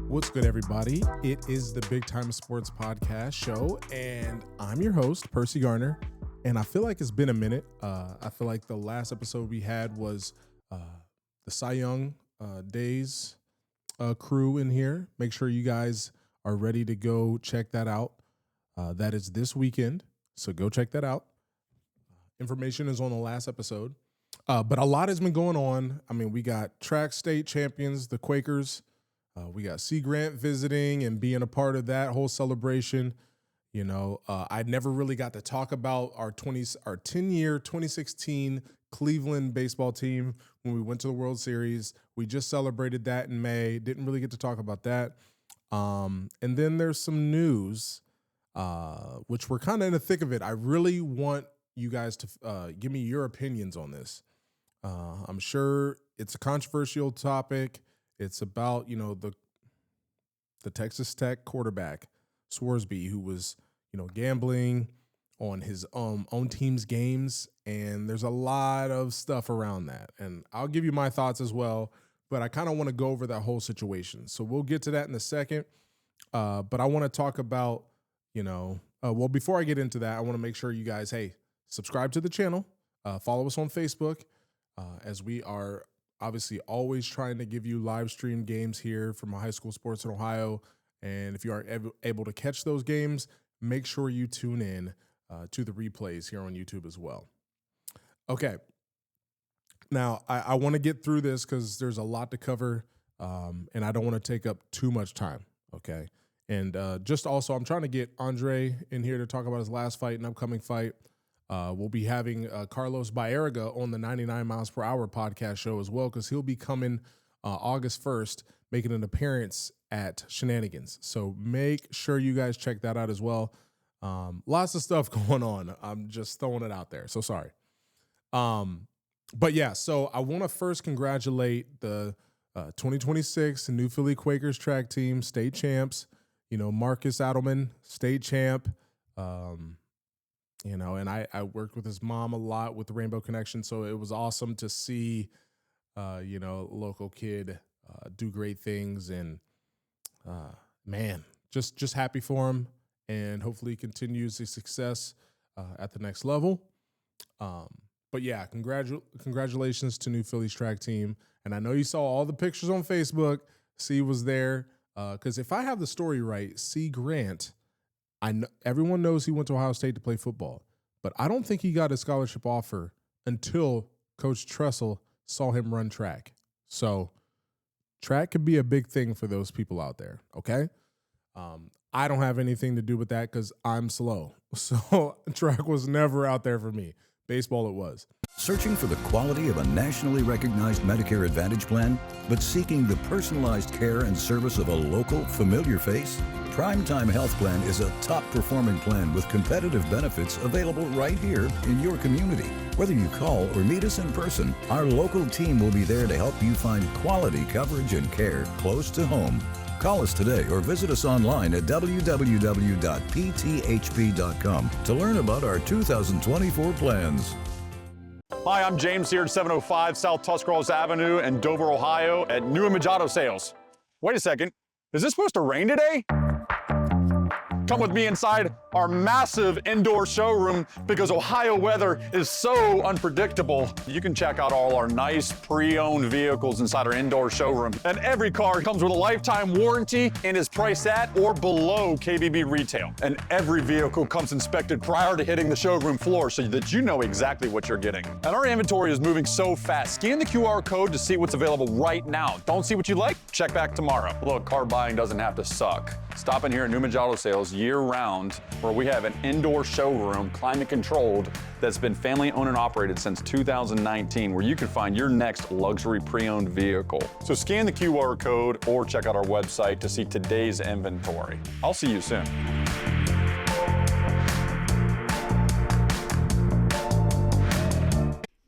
What's good, everybody? It is the Big Time Sports Podcast show, and I'm your host, Perci Garner, and I feel like it's been a minute. I feel like the last episode we had was the Cy Young Days crew in here. Make sure you guys are ready to go check that out. That is this weekend, so go check that out. Information is on the last episode, but a lot has been going on. I mean, we got track state champions, the Quakers. We got C. Grant visiting and being a part of that whole celebration. You know, I never really got to talk about our 10-year 2016 Cleveland baseball team when we went to the World Series. We just celebrated that in May. Didn't really get to talk about that. And then there's some news, which we're kind of in the thick of it. I really want you guys to give me your opinions on this. I'm sure it's a controversial topic. It's about, you know, the Texas Tech quarterback, Swearsby, who was, you know, gambling on his own team's games. And there's a lot of stuff around that. And I'll give you my thoughts as well. But I kind of want to go over that whole situation. So we'll get to that in a second. But I want to talk about, you know, well, before I get into that, I want to make sure you guys, hey, subscribe to the channel. Follow us on Facebook as we are obviously always trying to give you live stream games here from high school sports in Ohio. And if you aren't able to catch those games, make sure you tune in to the replays here on YouTube as well. Okay. Now, I want to get through this because there's a lot to cover, and I don't want to take up too much time, okay? And just also, I'm trying to get Andre in here to talk about his last fight and upcoming fight. We'll be having Carlos Baerga on the 99 Miles Per Hour podcast show as well, because he'll be coming August 1st, making an appearance at Shenanigans. So make sure you guys check that out as well. Lots of stuff going on. I'm just throwing it out there. So sorry. But yeah, so I want to first congratulate the 2026 New Philly Quakers track team, state champs. You know, Marcus Adelman, state champ. You know, and I worked with his mom a lot with the Rainbow Connection, so it was awesome to see, you know, a local kid do great things, and man, just happy for him, and hopefully he continues his success at the next level. But yeah, congratulations to New Philly's track team, and I know you saw all the pictures on Facebook. C was there, because if I have the story right, C. Grant, I know everyone knows he went to Ohio State to play football, but I don't think he got a scholarship offer until Coach Tressel saw him run track. So track could be a big thing for those people out there, okay? I don't have anything to do with that because I'm slow. So track was never out there for me. Baseball it was. Searching for the quality of a nationally recognized Medicare Advantage plan, but seeking the personalized care and service of a local, familiar face? Primetime Health Plan is a top-performing plan with competitive benefits available right here in your community. Whether you call or meet us in person, our local team will be there to help you find quality coverage and care close to home. Call us today or visit us online at www.pthp.com to learn about our 2024 plans. Hi, I'm James here at 705 South Tuscarawas Avenue in Dover, Ohio at New Image Auto Sales. Wait a second, is this supposed to rain today? Come with me inside our massive indoor showroom because Ohio weather is so unpredictable. You can check out all our nice pre-owned vehicles inside our indoor showroom. And every car comes with a lifetime warranty and is priced at or below KBB retail. And every vehicle comes inspected prior to hitting the showroom floor so that you know exactly what you're getting. And our inventory is moving so fast. Scan the QR code to see what's available right now. Don't see what you like? Check back tomorrow. Look, car buying doesn't have to suck. Stop in here at New Image Auto Sales year-round, where we have an indoor showroom, climate-controlled, that's been family-owned and operated since 2019, where you can find your next luxury pre-owned vehicle. So scan the QR code or check out our website to see today's inventory. I'll see you soon.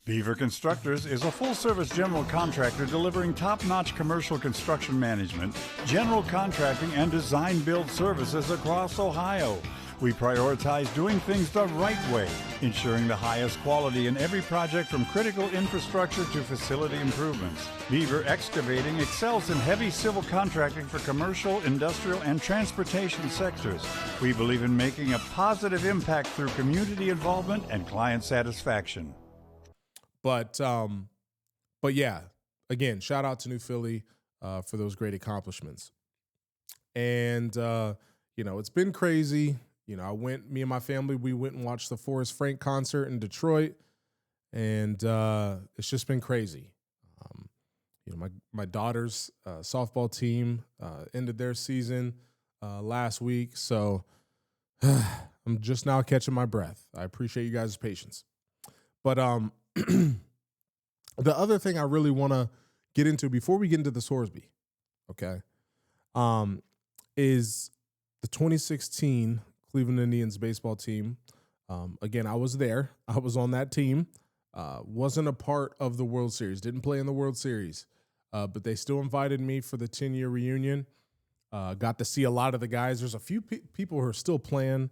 Beaver Constructors is a full-service general contractor delivering top-notch commercial construction management, general contracting, and design-build services across Ohio. We prioritize doing things the right way, ensuring the highest quality in every project from critical infrastructure to facility improvements. Beaver Excavating excels in heavy civil contracting for commercial, industrial, and transportation sectors. We believe in making a positive impact through community involvement and client satisfaction. But yeah, again, shout out to New Philly for those great accomplishments. And, it's been crazy. Me and my family, we went and watched the Forrest Frank concert in Detroit, and it's just been crazy. My daughter's softball team ended their season last week, so I'm just now catching my breath. I appreciate you guys' patience. But the other thing I really want to get into before we get into the Sorsby, okay, is the 2016 Cleveland Indians baseball team. Again, I was there. I was on that team. Wasn't a part of the World Series. Didn't play in the World Series. But they still invited me for the 10-year reunion. Got to see a lot of the guys. There's a few people who are still playing.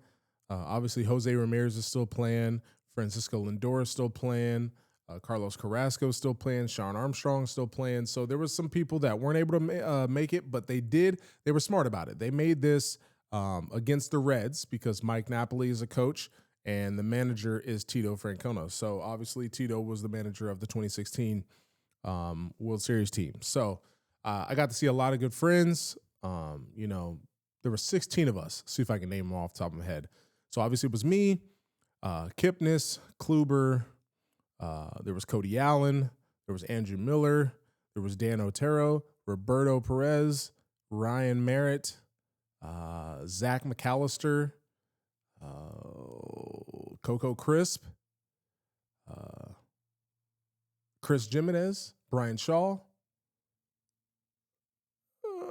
Obviously, Jose Ramirez is still playing. Francisco Lindor is still playing. Carlos Carrasco is still playing. Sean Armstrong is still playing. So there was some people that weren't able to make it, but they did. They were smart about it. They made this against the Reds because Mike Napoli is a coach and the manager is Tito Francona. So obviously Tito was the manager of the 2016 World Series team. So I got to see a lot of good friends. There were 16 of us. See if I can name them off the top of my head. So obviously it was me, Kipnis, Kluber. There was Cody Allen. There was Andrew Miller. There was Dan Otero, Roberto Perez, Ryan Merritt, Zach McAllister, Coco Crisp, Chris Jimenez, Brian Shaw.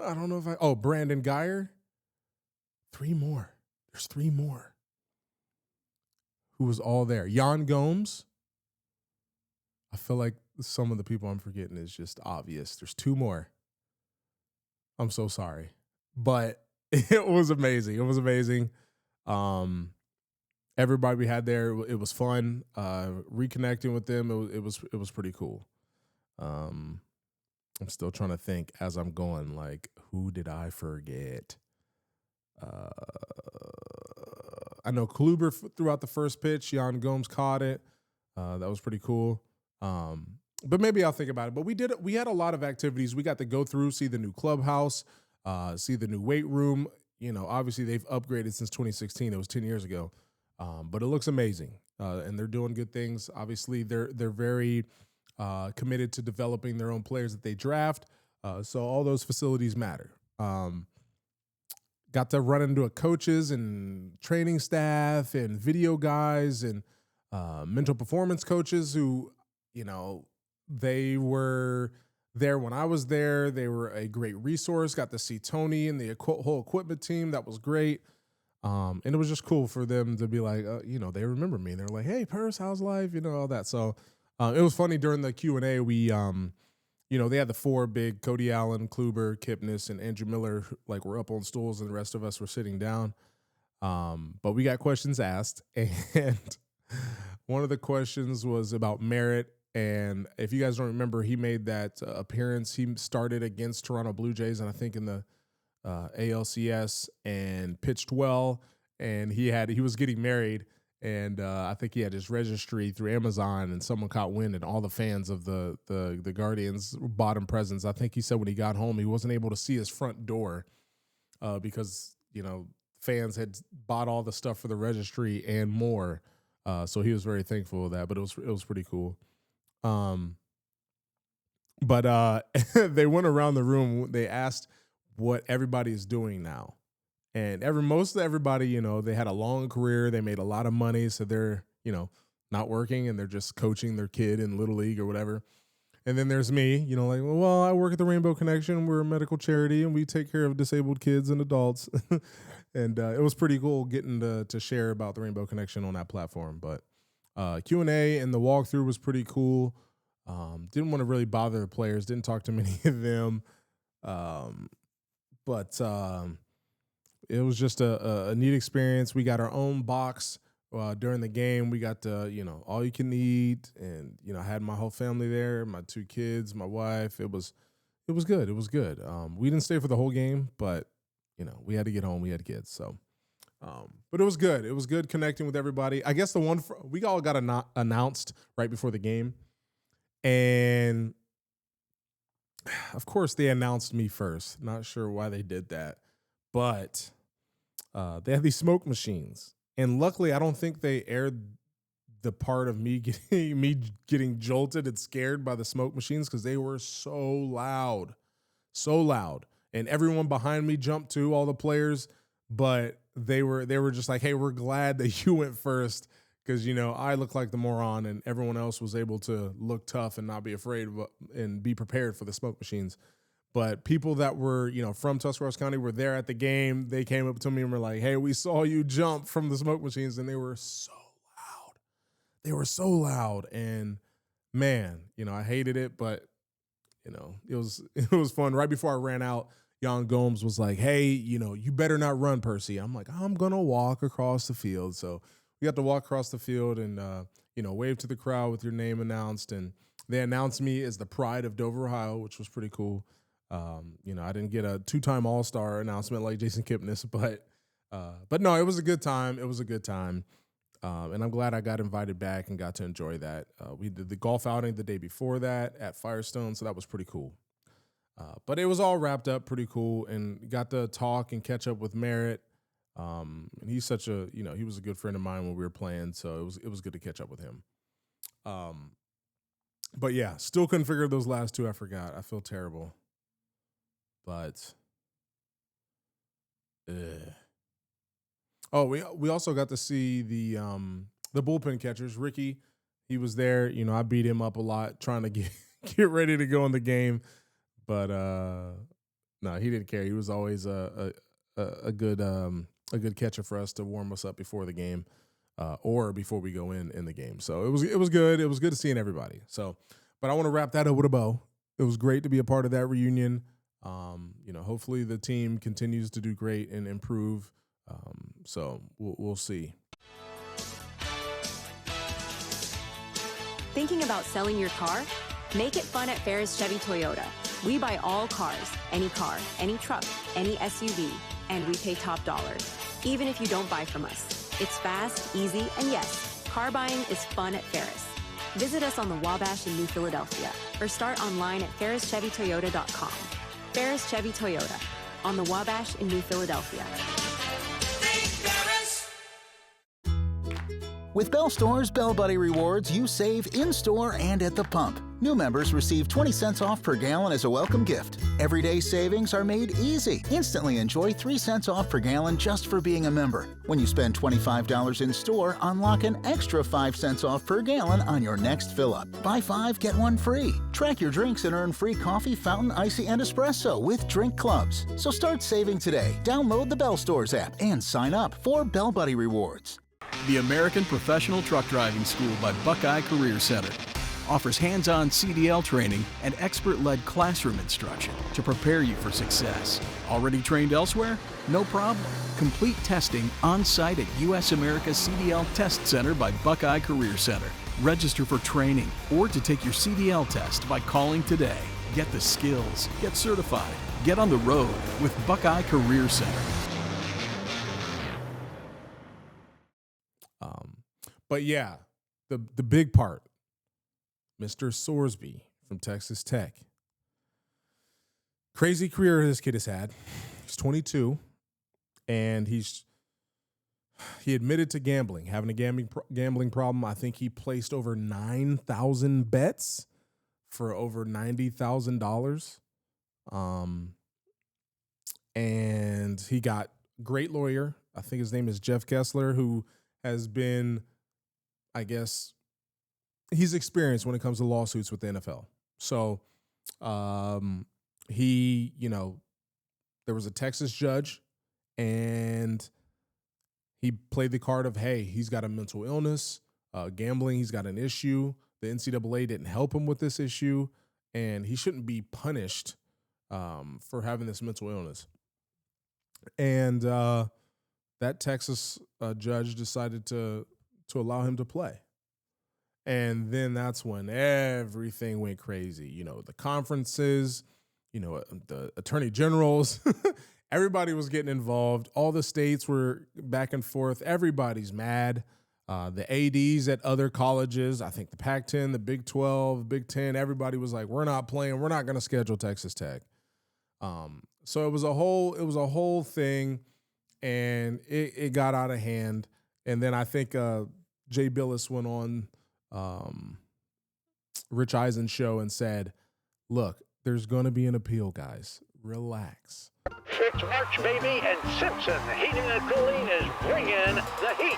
I don't know if Brandon Geyer. 3 more. There's 3 more. Who was all there? Jan Gomes. I feel like some of the people I'm forgetting is just obvious. There's 2 more. I'm so sorry. But it was amazing. It was amazing. Everybody we had there, it was fun. Reconnecting with them, it was pretty cool. I'm still trying to think as I'm going, like, who did I forget? I know Kluber threw out the first pitch. Jan Gomes caught it. That was pretty cool. But maybe I'll think about it. But we had a lot of activities. We got to go through, see the new clubhouse, see the new weight room. Obviously they've upgraded since 2016. It was 10 years ago. But it looks amazing. And they're doing good things. Obviously they're very committed to developing their own players that they draft. So all those facilities matter. Got to run into coaches and training staff and video guys and mental performance coaches who, they were there when I was there. They were a great resource. Got to see Tony and the whole equipment team. That was great. And it was just cool for them to be like, they remember me. They're like, hey, Purse, how's life? All that. So it was funny during the Q&A. We, they had the 4 big Cody Allen, Kluber, Kipnis, and Andrew Miller, like, were up on stools and the rest of us were sitting down. But we got questions asked. And one of the questions was about Merritt. And if you guys don't remember, he made that appearance. He started against Toronto Blue Jays, and I think in the ALCS, and pitched well. And he was getting married, and I think he had his registry through Amazon, and someone caught wind, and all the fans of the Guardians bought him presents. I think he said when he got home, he wasn't able to see his front door because fans had bought all the stuff for the registry and more. So he was very thankful of that. But it was pretty cool. But they went around the room. They asked what everybody is doing now. And most of everybody, they had a long career. They made a lot of money. So they're, not working and they're just coaching their kid in Little League or whatever. And then there's me, well, I work at the Rainbow Connection. We're a medical charity and we take care of disabled kids and adults. And it was pretty cool getting to share about the Rainbow Connection on that platform. But Q&A and the walkthrough was pretty cool. Didn't want to really bother the players. Didn't talk to many of them. But it was just a neat experience. We got our own box during the game. We got all you can eat, and I had my whole family there, my 2 kids, my wife. It was good. It was good. We didn't stay for the whole game, but we had to get home. We had kids, so. But it was good. It was good connecting with everybody. I guess we all got announced right before the game, and of course they announced me first. Not sure why they did that, but they have these smoke machines, and luckily I don't think they aired the part of me getting jolted and scared by the smoke machines, because they were so loud, and everyone behind me jumped too, all the players, but they were just like, hey, we're glad that you went first, because I look like the moron, and everyone else was able to look tough and not be afraid and be prepared for the smoke machines. But people that were from Tuscarawas County were there at the game. They came up to me and were like, hey, we saw you jump from the smoke machines, and they were so loud. And man, I hated it, but it was fun. Right before I ran out, Jan Gomes was like, hey, you better not run, Percy. I'm like, I'm going to walk across the field. So we got to walk across the field and, wave to the crowd with your name announced. And they announced me as the pride of Dover, Ohio, which was pretty cool. I didn't get a 2-time All-Star announcement like Jason Kipnis, but no, it was a good time. It was a good time. And I'm glad I got invited back and got to enjoy that. We did the golf outing the day before that at Firestone, so that was pretty cool. But it was all wrapped up pretty cool, and got to talk and catch up with Merritt. And he's such a, he was a good friend of mine when we were playing, so it was good to catch up with him. But yeah, still couldn't figure those last 2. I forgot. I feel terrible. But, oh, we also got to see the bullpen catchers. Ricky, he was there. I beat him up a lot trying to get ready to go in the game. But no, he didn't care. He was always a good catcher for us to warm us up before the game, or before we go in the game. So it was good. It was good to seeing everybody. So, but I want to wrap that up with a bow. It was great to be a part of that reunion. Hopefully the team continues to do great and improve. So we'll see. Thinking about selling your car? Make it fun at Ferris Chevy Toyota. We buy all cars, any truck, any SUV, and we pay top dollar, even if you don't buy from us. It's fast, easy, and yes, car buying is fun at Ferris. Visit us on the Wabash in New Philadelphia, or start online at ferrischevytoyota.com. Ferris Chevy Toyota, on the Wabash in New Philadelphia. With Bell Store's Bell Buddy Rewards, you save in-store and at the pump. New members receive 20 cents off per gallon as a welcome gift. Everyday savings are made easy. Instantly enjoy 3 cents off per gallon just for being a member. When you spend $25 in store, unlock an extra 5 cents off per gallon on your next fill-up. Buy 5, get 1 free. Track your drinks and earn free coffee, fountain, icy, and espresso with drink clubs. So start saving today. Download the Bell Stores app and sign up for Bell Buddy Rewards. The American Professional Truck Driving School by Buckeye Career Center offers hands-on CDL training and expert-led classroom instruction to prepare you for success. Already trained elsewhere? No problem. Complete testing on-site at U.S. America CDL Test Center by Buckeye Career Center. Register for training or to take your CDL test by calling today. Get the skills, get certified, get on the road with Buckeye Career Center. But yeah, the big part, Mr. Sorsby from Texas Tech. Crazy career this kid has had. He's 22, and he admitted to gambling, having a gambling problem. I think he placed over 9,000 bets for over $90,000. And he got great lawyer. I think his name is Jeff Kessler, who has been, I guess, he's experienced when it comes to lawsuits with the NFL. So he, there was a Texas judge, and he played the card of, hey, he's got a mental illness, gambling, he's got an issue. The NCAA didn't help him with this issue, and he shouldn't be punished for having this mental illness. And that Texas judge decided to allow him to play. And then that's when everything went crazy. You know, the conferences, you know, the attorney generals, everybody was getting involved. All the states were back and forth. Everybody's mad. The ADs at other colleges, I think the Pac-10, the Big 12, Big 10, everybody was like, we're not playing. We're not going to schedule Texas Tech. So it was a whole thing, and it got out of hand. And then I think Jay Billis went on Rich Eisen's show and said, look, there's going to be an appeal, guys. Relax. It's March, baby, and Simpson Heating and Cooling is bringing the heat.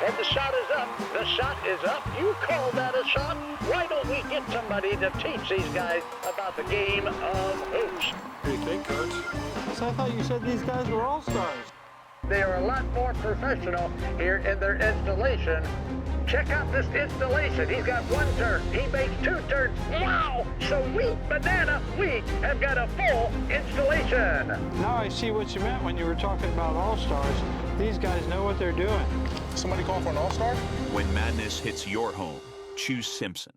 And the shot is up. The shot is up. You call that a shot? Why don't we get somebody to teach these guys about the game of hoops? What do you think, Coach? So I thought you said these guys were all-stars. They are a lot more professional here in their installation. Check out this installation. He's got one turn. He makes two turns. Wow! Sweet banana. We have got a full installation. Now I see what you meant when you were talking about all-stars. These guys know what they're doing. Somebody call for an all-star? When madness hits your home, choose Simpson.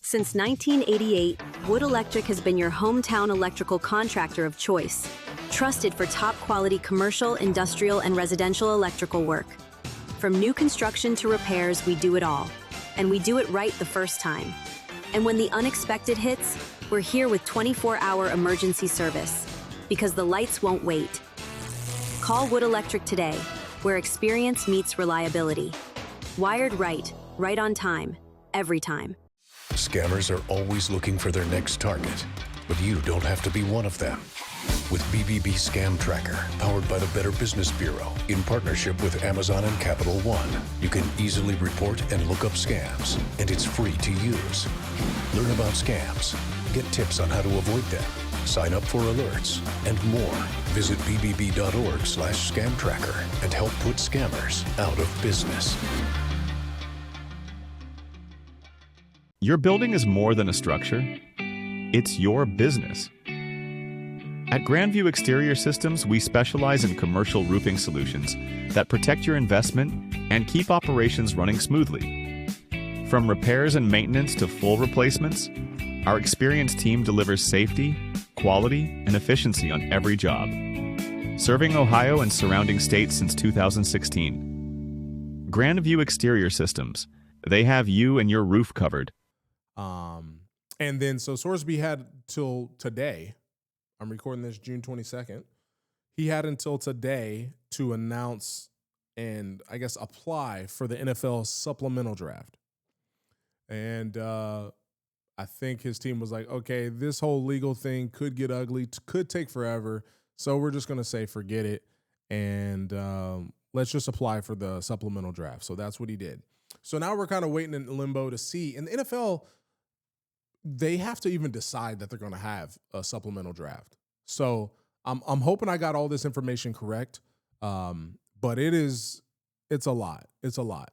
Since 1988, Wood Electric has been your hometown electrical contractor of choice, trusted for top-quality commercial, industrial, and residential electrical work. From new construction to repairs, we do it all. And we do it right the first time. And when the unexpected hits, we're here with 24-hour emergency service, because the lights won't wait. Call Wood Electric today, where experience meets reliability. Wired right, right on time, every time. Scammers are always looking for their next target, but you don't have to be one of them. With BBB Scam Tracker, powered by the Better Business Bureau, in partnership with Amazon and Capital One, you can easily report and look up scams, and it's free to use. Learn about scams, get tips on how to avoid them, sign up for alerts, and more. Visit bbb.org/scam tracker and help put scammers out of business. Your building is more than a structure. It's your business. At Grandview Exterior Systems, we specialize in commercial roofing solutions that protect your investment and keep operations running smoothly. From repairs and maintenance to full replacements, our experienced team delivers safety, quality, and efficiency on every job. Serving Ohio and surrounding states since 2016. Grandview Exterior Systems. They have you and your roof covered. And then, so Sorsby had till today, I'm recording this June 22nd, he had until today to announce and, I guess, apply for the NFL supplemental draft. And I think his team was like, okay, this whole legal thing could get ugly, could take forever, so we're just going to say forget it, and let's just apply for the supplemental draft. So that's what he did. So now we're kind of waiting in limbo to see. In the NFL, they have to even decide that they're going to have a supplemental draft. So I'm hoping I got all this information correct, but it's a lot. It's a lot.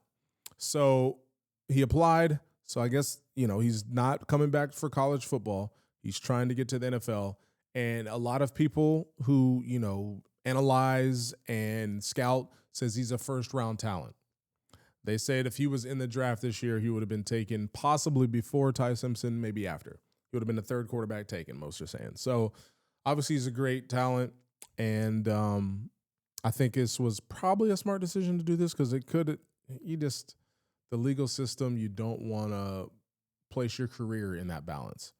So he applied. So I guess, he's not coming back for college football. He's trying to get to the NFL. And a lot of people who, analyze and scout says he's a first-round talent. They said if he was in the draft this year, he would have been taken possibly before Ty Simpson, maybe after. He would have been the third quarterback taken, most are saying. So obviously he's a great talent, and I think this was probably a smart decision to do this because the legal system, you don't want to place your career in that balance.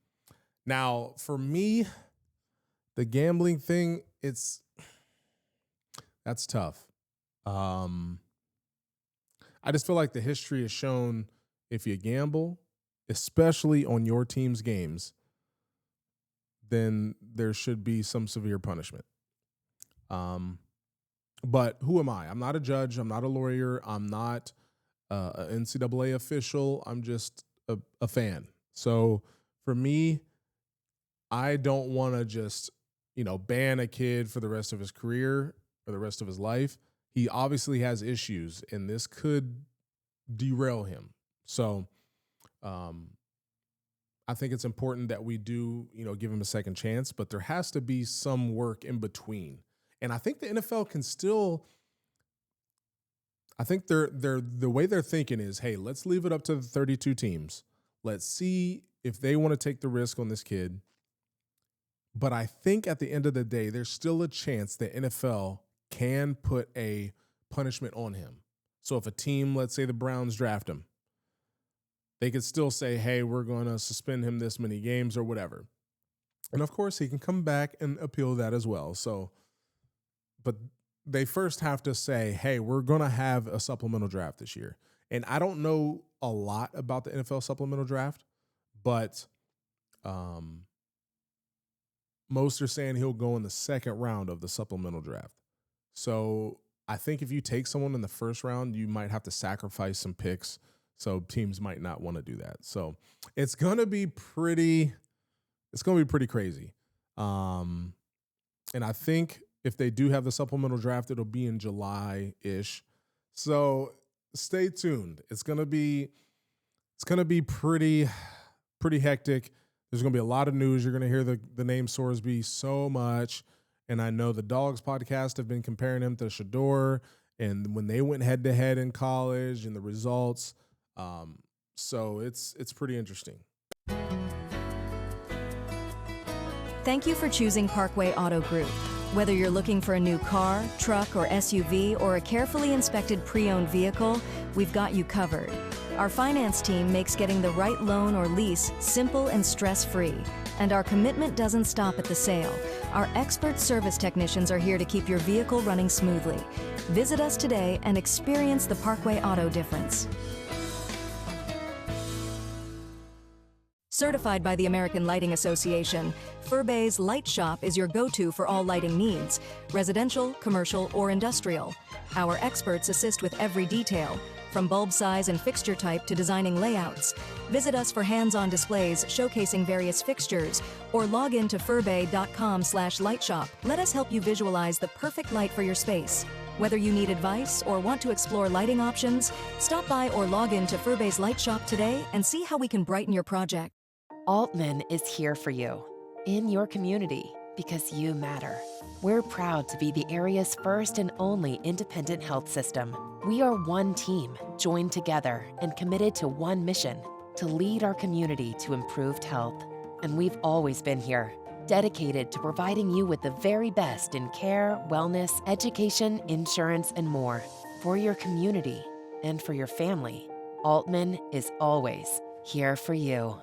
Now, for me, the gambling thing, that's tough. I just feel like the history has shown if you gamble, especially on your team's games, then there should be some severe punishment. But who am I? I'm not a judge. I'm not a lawyer. I'm not an NCAA official. I'm just a fan. So for me, I don't want to just, ban a kid for the rest of his career or the rest of his life. He obviously has issues, and this could derail him. So I think it's important that we do, give him a second chance, but there has to be some work in between. And I think the NFL can still, I think the way they're thinking is, hey, let's leave it up to the 32 teams. Let's see if they want to take the risk on this kid. But I think at the end of the day, there's still a chance the NFL can put a punishment on him. So if a team, let's say the Browns draft him, they could still say, hey, we're going to suspend him this many games or whatever. And of course, he can come back and appeal that as well. So, but they first have to say, hey, we're going to have a supplemental draft this year. And I don't know a lot about the NFL supplemental draft, but most are saying he'll go in the second round of the supplemental draft. So I think if you take someone in the first round, you might have to sacrifice some picks. So teams might not want to do that. So it's going to be pretty crazy. And I think if they do have the supplemental draft, it'll be in July-ish. So stay tuned. It's going to be pretty hectic. There's going to be a lot of news. You're going to hear the name Sorsby so much. And I know the Dogs podcast have been comparing him to Shador and when they went head-to-head in college and the results. So it's pretty interesting. Thank you for choosing Parkway Auto Group. Whether you're looking for a new car, truck, or SUV, or a carefully inspected pre-owned vehicle, we've got you covered. Our finance team makes getting the right loan or lease simple and stress-free. And our commitment doesn't stop at the sale. Our expert service technicians are here to keep your vehicle running smoothly. Visit us today and experience the Parkway Auto difference. Certified by the American Lighting Association, Furbay's Light Shop is your go-to for all lighting needs, residential, commercial, or industrial. Our experts assist with every detail, from bulb size and fixture type to designing layouts. Visit us for hands-on displays showcasing various fixtures, or log in to furbay.com/lightshop. Let us help you visualize the perfect light for your space. Whether you need advice or want to explore lighting options, stop by or log in to Furbay's Light Shop today and see how we can brighten your project. Altman is here for you, in your community, because you matter. We're proud to be the area's first and only independent health system. We are one team, joined together and committed to one mission, to lead our community to improved health. And we've always been here, dedicated to providing you with the very best in care, wellness, education, insurance, and more. For your community and for your family, Altman is always here for you.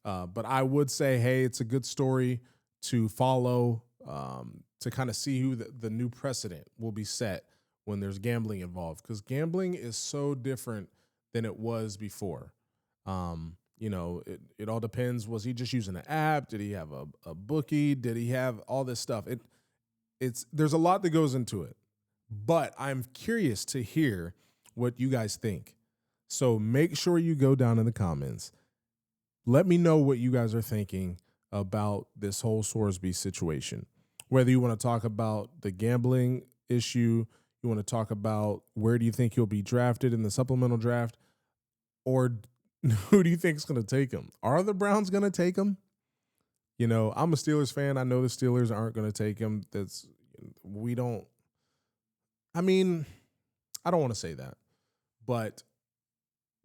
But I would say, hey, it's a good story to follow, to kind of see who the new precedent will be set when there's gambling involved, because gambling is so different than it was before. It all depends. Was he just using an app? Did he have a bookie? Did he have all this stuff? There's a lot that goes into it, but I'm curious to hear what you guys think. So make sure you go down in the comments. Let me know what you guys are thinking about this whole Sorsby situation. Whether you want to talk about the gambling issue, you want to talk about where do you think he'll be drafted in the supplemental draft, or who do you think is going to take him? Are the Browns going to take him? I'm a Steelers fan. I know the Steelers aren't going to take him. I don't want to say that, but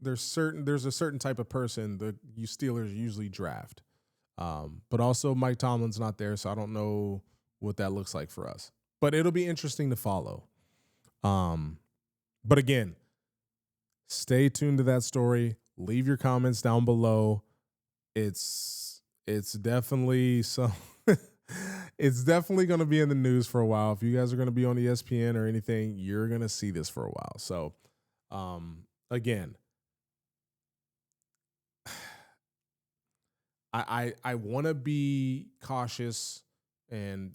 there's a certain type of person that you Steelers usually draft. But also Mike Tomlin's not there, so I don't know what that looks like for us. But it'll be interesting to follow. But again, stay tuned to that story. Leave your comments down below. It's definitely it's definitely going to be in the news for a while. If you guys are going to be on ESPN or anything, you're going to see this for a while. So, again, I want to be cautious, and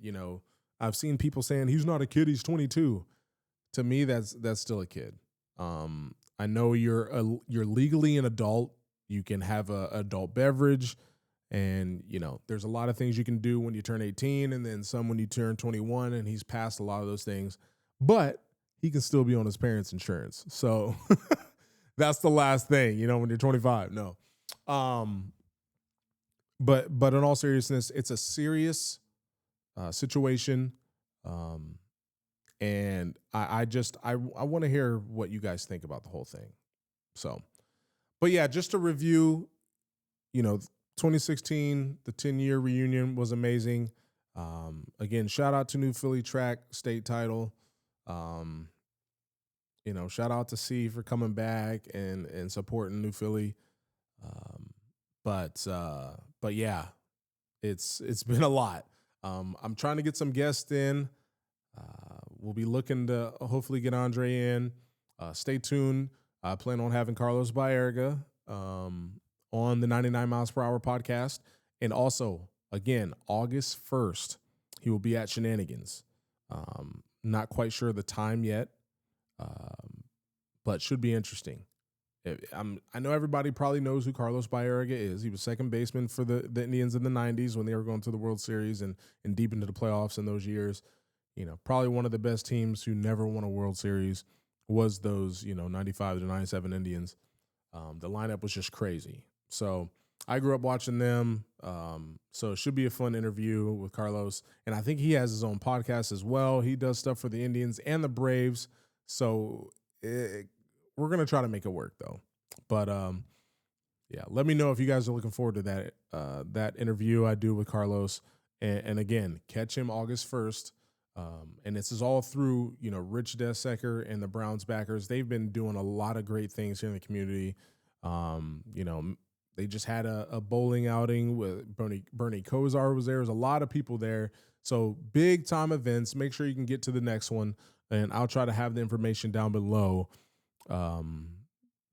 I've seen people saying he's not a kid, he's 22. To me, that's still a kid. I know you're legally an adult. You can have a adult beverage, and there's a lot of things you can do when you turn 18, and then some when you turn 21. And he's passed a lot of those things, but he can still be on his parents' insurance. So that's the last thing, when you're 25. No. But in all seriousness, it's a serious situation. And I want to hear what you guys think about the whole thing. So, but yeah, just to review, 2016, the 10-year reunion was amazing. Again, shout out to New Philly track state title. Shout out to C for coming back and supporting New Philly. But yeah, it's been a lot. I'm trying to get some guests in. We'll be looking to hopefully get Andre in. Stay tuned. I plan on having Carlos Baerga on the 99 Miles Per Hour podcast. And also, again, August 1st, he will be at Shenanigans. Not quite sure the time yet, but should be interesting. I know everybody probably knows who Carlos Baerga is. He was second baseman for the Indians in the 90s when they were going to the World Series and deep into the playoffs in those years. Probably one of the best teams who never won a World Series was those, 95 to 97 Indians. The lineup was just crazy. So I grew up watching them. So it should be a fun interview with Carlos. And I think he has his own podcast as well. He does stuff for the Indians and the Braves. So we're going to try to make it work, though. But, yeah, let me know if you guys are looking forward to that interview I do with Carlos. And again, catch him August 1st. And this is all through, Rich Desecker and the Browns backers. They've been doing a lot of great things here in the community. They just had a bowling outing with Bernie Kosar was there. There's a lot of people there. So big time events. Make sure you can get to the next one. And I'll try to have the information down below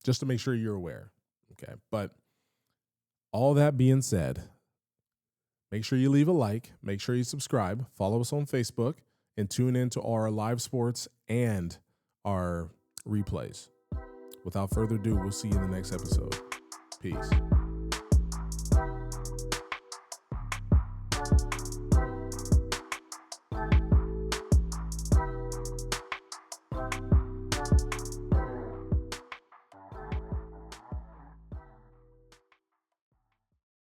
just to make sure you're aware. Okay. But all that being said, make sure you leave a like. Make sure you subscribe. Follow us on Facebook. And tune in to our live sports and our replays. Without further ado, we'll see you in the next episode. Peace.